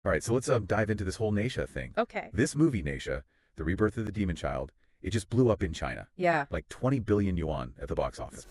All right, so let's dive into this whole Nezha thing. Okay. This movie, Nezha, The Rebirth of the Demon Child, it just blew up in China. Yeah. Like 20 billion yuan at the box office.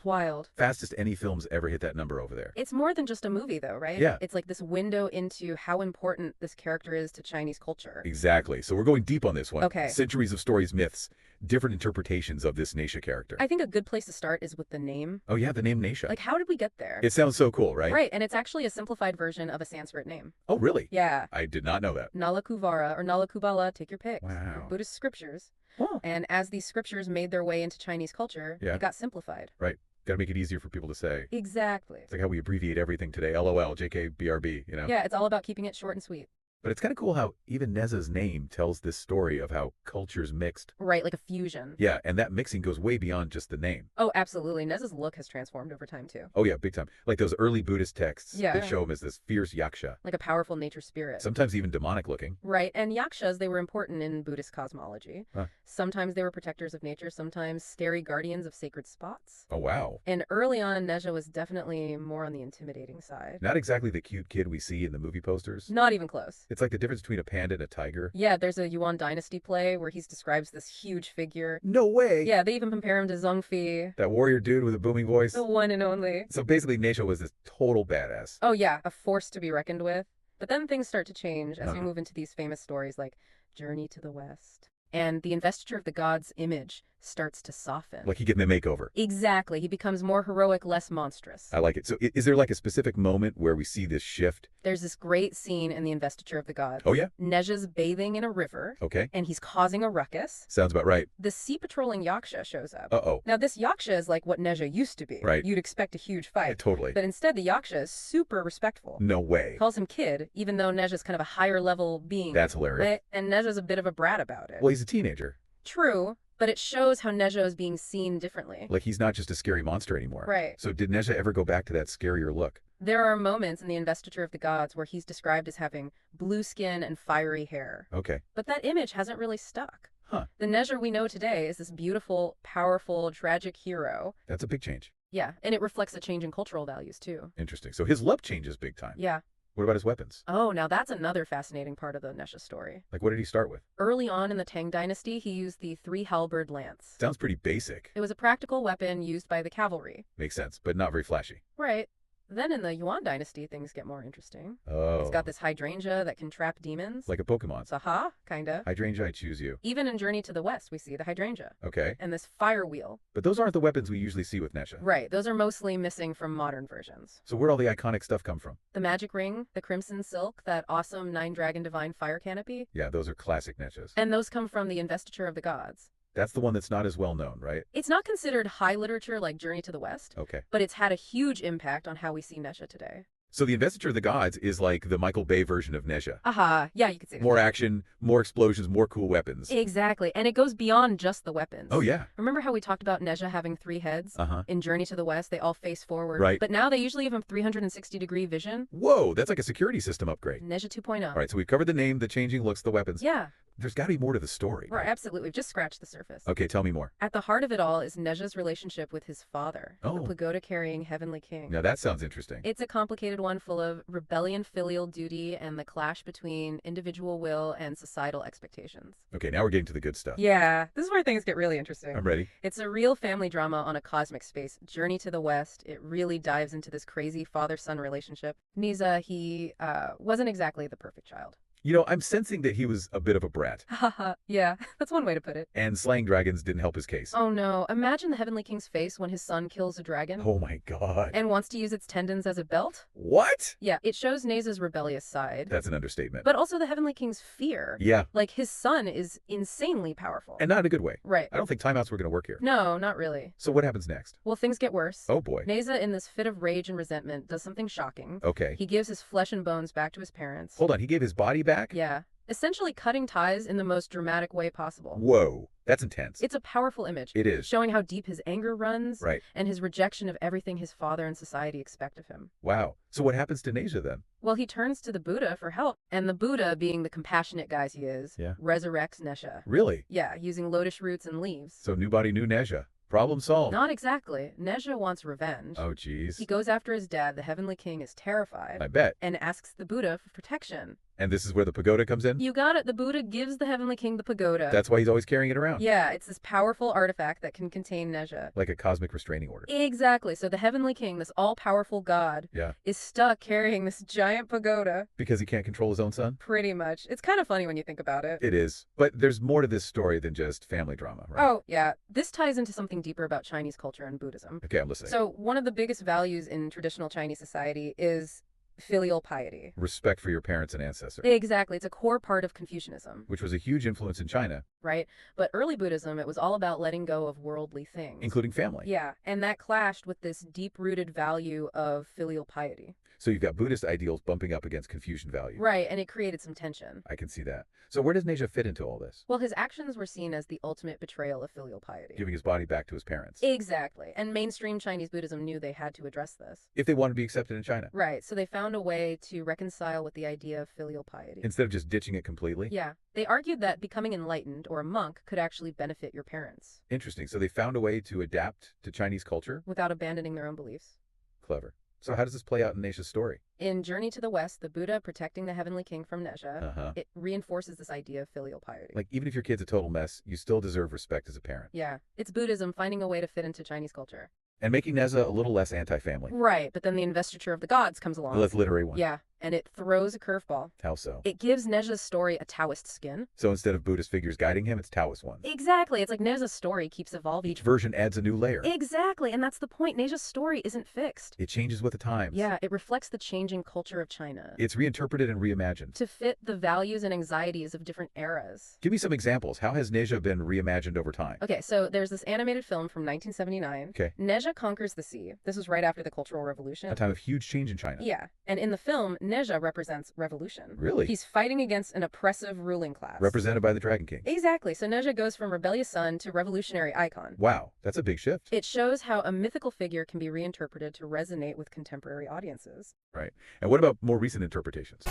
Wild. Fastest any films ever hit that number over there. It's more than just a movie, though, right? Yeah. It's like this window into how important this character is to Chinese culture. Exactly. So we're going deep on this one. Okay. Centuries of stories, myths, different interpretations of this Nezha character. I think a good place to start is with the name. Oh yeah, the name Nezha. Like, how did we get there? It sounds so cool, right? Right, and it's actually a simplified version of a Sanskrit name. Oh, really? Yeah. I did not know that. Nalakuvara or Nalakubala, take your pick. Wow. Buddhist scriptures. Oh. And as these scriptures made their way into Chinese culture, Yeah. it got simplified. Right. Got to make it easier for people to say. Exactly. It's like how we abbreviate everything today. LOL, JK, BRB, you know? Yeah, it's all about keeping it short and sweet. But it's kind of cool how even Nezha's name tells this story of how cultures mixed. Right, like a fusion. Yeah, and that mixing goes way beyond just the name. Oh, absolutely. Nezha's look has transformed over time, too. Oh yeah, big time. Like those early Buddhist texts Yeah. that show him as this fierce yaksha. Like a powerful nature spirit. Sometimes even demonic looking. Right, and yakshas, they were important in Buddhist cosmology. Huh. Sometimes they were protectors of nature, sometimes scary guardians of sacred spots. Oh wow. And early on, Nezha was definitely more on the intimidating side. Not exactly the cute kid we see in the movie posters. Not even close. It's like the difference between a panda and a tiger. Yeah, there's a Yuan dynasty play where he describes this huge figure. No way! Yeah, they even compare him to Zhongfi, That warrior dude with a booming voice. the one and only. So basically Nezha was this total badass. Oh yeah, a force to be reckoned with. But then things start to change as we Uh-huh. move into these famous stories like Journey to the West. And the investiture of the gods image starts to soften. Like he getting a makeover. Exactly. He becomes more heroic, less monstrous. I like it. So is there like a specific moment where we see this shift? There's this great scene in the investiture of the gods. Oh yeah? Nezha's bathing in a river, Okay. and he's causing a ruckus. Sounds about right. The sea patrolling yaksha shows up. Uh-oh. Now, this yaksha is like what Nezha used to be. Right. You'd expect a huge Yeah, fight. totally. But instead, the yaksha is super respectful. No way. Calls him kid, even though Nezha's kind of a higher level being. That's hilarious. And Nezha's a bit of a brat about it. Well, he's a teenager. True, but it shows how Nezha is being seen differently. Like he's not just a scary monster anymore. Right. So did Nezha ever go back to that scarier look? There are moments in the investiture of the gods where he's described as having blue skin and fiery hair. Okay. But that image hasn't really stuck. Huh. The Nezha we know today is this beautiful, powerful, tragic hero. That's a big change. Yeah, and it reflects a change in cultural values, too. Interesting. So his look changes big time. Yeah. What about his weapons? Oh, now that's another fascinating part of the Nezha story. Like what did he start with? Early on in the Tang dynasty, he used the three-halberd lance. Sounds pretty basic. It was a practical weapon used by the cavalry. Makes sense, but not very flashy. Right. Then in the Yuan dynasty, things get more interesting. Oh. It's got this hydrangea that can trap demons. Like a Pokemon. Saha, kinda. Hydrangea, I choose you. Even in Journey to the West, we see the hydrangea. Okay. And this fire wheel. But those aren't the weapons we usually see with Nezha. Right, those are mostly missing from modern versions. So where'd all the iconic stuff come from? The magic ring, the crimson silk, that awesome nine-dragon divine fire canopy. Yeah, those are classic Nezhas. And those come from the investiture of the gods. That's the one that's not as well known, right? It's not considered high literature like Journey to the West, Okay. but it's had a huge impact on how we see Nezha today. So the Investiture of the Gods is like the Michael Bay version of Nezha. Aha, yeah, you could say that. More action, more explosions, more cool weapons. Exactly, and it goes beyond just the weapons. Oh yeah. Remember how we talked about Nezha having 3 heads? Uh-huh. In Journey to the West, they all face forward. Right. But now they usually have a 360-degree vision. Whoa, that's like a security system upgrade. Nezha 2.0. All right, so we've covered the name, the changing looks, the weapons. Yeah, There's got to be more to the story. right, absolutely. We've just scratched the surface. Okay, tell me more. At the heart of it all is Nezha's relationship with his father, Oh. the pagoda-carrying heavenly king. Now that sounds interesting. It's a complicated one full of rebellion, filial duty, and the clash between individual will and societal expectations. Okay, now we're getting to the good stuff. Yeah, this is where things get really interesting. I'm ready. It's a real family drama on a cosmic space. Journey to the West. It really dives into this crazy father-son relationship. Nezha, he wasn't exactly the perfect child. You know, I'm sensing that he was a bit of a brat, Haha, yeah, that's one way to put it. and slaying dragons didn't help his case. Oh no, imagine the Heavenly King's face when his son kills a dragon Oh my god. and wants to use its tendons as a belt. What? Yeah, it shows Nezha's rebellious side, That's an understatement. but also the Heavenly King's fear. Yeah, Like, his son is insanely powerful. and not in a good way. Right. I don't think timeouts were going to work here. No, not really. So what happens next? Well, things get worse. Oh boy. Nezha, in this fit of rage and resentment, does something shocking. Okay. He gives his flesh and bones back to his parents. Hold on, he gave his body back? Yeah. Essentially cutting ties in the most dramatic way possible. Whoa, that's intense. It's a powerful image. It is. Showing how deep his anger runs. Right. And his rejection of everything his father and society expect of him. Wow. So what happens to Nezha then? Well, he turns to the Buddha for help. And the Buddha, being the compassionate guy he is, Yeah. resurrects Nezha. Really? Yeah, using lotus roots and leaves. So new body, new Nezha. Problem solved. Not exactly. Nezha wants revenge. Oh, geez. He goes after his dad, the Heavenly King is terrified. I bet. And asks the Buddha for protection. And this is where the pagoda comes in? You got it. The Buddha gives the Heavenly King the pagoda. That's why he's always carrying it around. Yeah, it's this powerful artifact that can contain Nezha. Like a cosmic restraining order. Exactly. So the Heavenly King, this all-powerful god, is stuck carrying this giant pagoda. Because he can't control his own son? Pretty much. It's kind of funny when you think about it. It is. But there's more to this story than just family drama, right? Oh, yeah. This ties into something deeper about Chinese culture and Buddhism. Okay, I'm listening. So one of the biggest values in traditional Chinese society is filial piety. Respect for your parents and ancestors. Exactly. It's a core part of Confucianism. Which was a huge influence in China. Right? But early Buddhism, it was all about letting go of worldly things. Including family. Yeah, and that clashed with this deep-rooted value of filial piety. So you've got Buddhist ideals bumping up against Confucian values. Right, and it created some tension. I can see that. So where does Nezha fit into all this? Well, his actions were seen as the ultimate betrayal of filial piety. Giving his body back to his parents. Exactly. And mainstream Chinese Buddhism knew they had to address this. If they wanted to be accepted in China. Right, so they found a way to reconcile with the idea of filial piety. Instead of just ditching it completely? Yeah. They argued that becoming enlightened or a monk could actually benefit your parents. Interesting. So they found a way to adapt to Chinese culture? Without abandoning their own beliefs. Clever. So how does this play out in Nezha's story? In Journey to the West, the Buddha protecting the Heavenly King from Nezha, it reinforces this idea of filial piety. Like, even if your kid's a total mess, you still deserve respect as a parent. Yeah. It's Buddhism finding a way to fit into Chinese culture. And making Nezha a little less anti-family. Right, but then the investiture of the gods comes along. The less literary one. Yeah, and it throws a curveball. How so? It gives Nezha's story a Taoist spin. So instead of Buddhist figures guiding him, it's Taoist ones. Exactly. It's like Nezha's story keeps evolving. Each version adds a new layer. Exactly, and that's the point. Nezha's story isn't fixed. It changes with the times. Yeah, it reflects the changing culture of China. It's reinterpreted and reimagined. To fit the values and anxieties of different eras. Give me some examples. How has Nezha been reimagined over time? Okay, so there's this animated film from 1979. Okay. Nezha conquers the sea. This was right after the Cultural Revolution. A time of huge change in China. Yeah, and in the film, Nezha represents revolution. Really? He's fighting against an oppressive ruling class. Represented by the Dragon King. Exactly, so Nezha goes from rebellious son to revolutionary icon. Wow, that's a big shift. It shows how a mythical figure can be reinterpreted to resonate with contemporary audiences. Right. And what about more recent interpretations?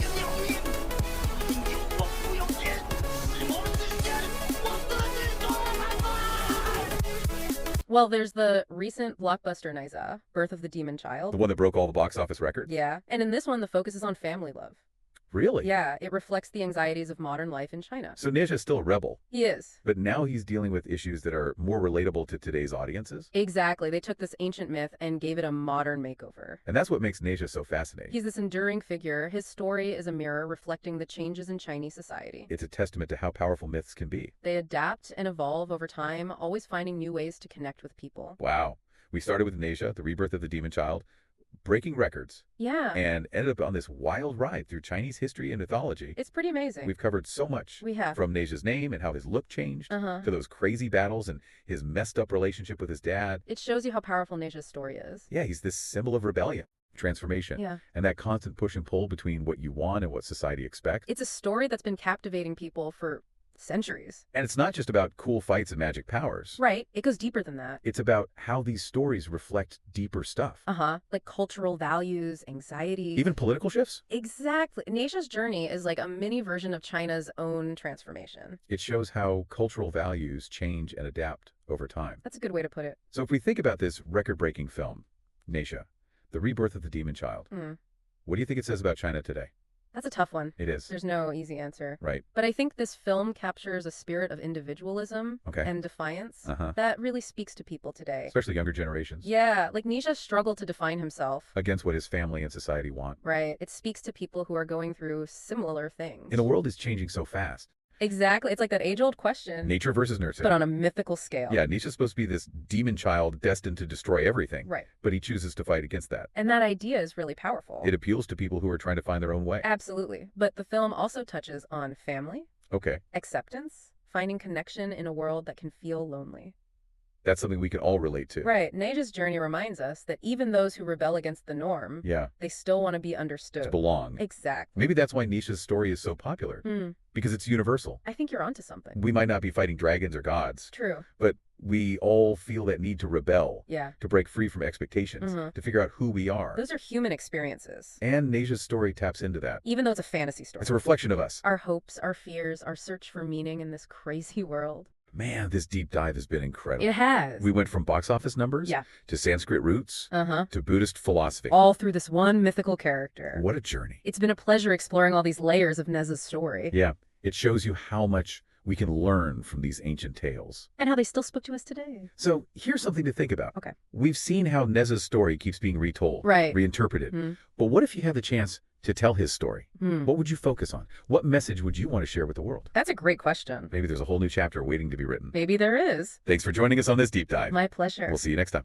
Well, there's the recent blockbuster Nezha, Birth of the Demon Child. The one that broke all the box office records? Yeah, and in this one, the focus is on family love. Really? Yeah, it reflects the anxieties of modern life in China. So Nezha's still a rebel. He is. But now he's dealing with issues that are more relatable to today's audiences? Exactly. They took this ancient myth and gave it a modern makeover. And that's what makes Nezha so fascinating. He's this enduring figure. His story is a mirror reflecting the changes in Chinese society. It's a testament to how powerful myths can be. They adapt and evolve over time, always finding new ways to connect with people. Wow. We started with Nezha, the rebirth of the demon child, breaking records. Yeah. And ended up on this wild ride through Chinese history and mythology. It's pretty amazing. We've covered so much. We have. From Nezha's name and how his look changed, to those crazy battles and his messed up relationship with his dad. It shows you how powerful Nezha's story is. Yeah, he's this symbol of rebellion, transformation, and that constant push and pull between what you want and what society expects. It's a story that's been captivating people for centuries. And it's not just about cool fights and magic powers. Right. It goes deeper than that. It's about how these stories reflect deeper stuff. Like cultural values, anxiety. Even political shifts? Exactly. Nezha's journey is like a mini version of China's own transformation. It shows how cultural values change and adapt over time. That's a good way to put it. So if we think about this record-breaking film, Nezha, the rebirth of the demon child, what do you think it says about China today? That's a tough one. It is. There's no easy answer. Right. But I think this film captures a spirit of individualism and defiance that really speaks to people today. Especially younger generations. Yeah, like Nezha struggled to define himself. Against what his family and society want. Right. It speaks to people who are going through similar things. And the world is changing so fast. Exactly. It's like that age-old question. Nature versus nurture. But on a mythical scale. Yeah, Nezha's supposed to be this demon child destined to destroy everything. Right. But he chooses to fight against that. And that idea is really powerful. It appeals to people who are trying to find their own way. Absolutely. But the film also touches on family. Okay. Acceptance. Finding connection in a world that can feel lonely. That's something we can all relate to. Right. Nezha's journey reminds us that even those who rebel against the norm, they still want to be understood. To belong. Exactly. Maybe that's why Nezha's story is so popular. Because it's universal. I think you're onto something. We might not be fighting dragons or gods. True. But we all feel that need to rebel. Yeah. To break free from expectations. To figure out who we are. Those are human experiences. And Nezha's story taps into that. Even though it's a fantasy story. It's a reflection of us. Our hopes, our fears, our search for meaning in this crazy world. Man, this deep dive has been incredible. It has. We went from box office numbers to Sanskrit roots to Buddhist philosophy. All through this one mythical character. What a journey. It's been a pleasure exploring all these layers of Nezha's story. Yeah, it shows you how much we can learn from these ancient tales. And how they still speak to us today. So here's something to think about. Okay. We've seen how Nezha's story keeps being retold, reinterpreted. But what if you have the chance to tell his story? What would you focus on? What message would you want to share with the world? That's a great question. Maybe there's a whole new chapter waiting to be written. Maybe there is. Thanks for joining us on this deep dive. My pleasure. We'll see you next time.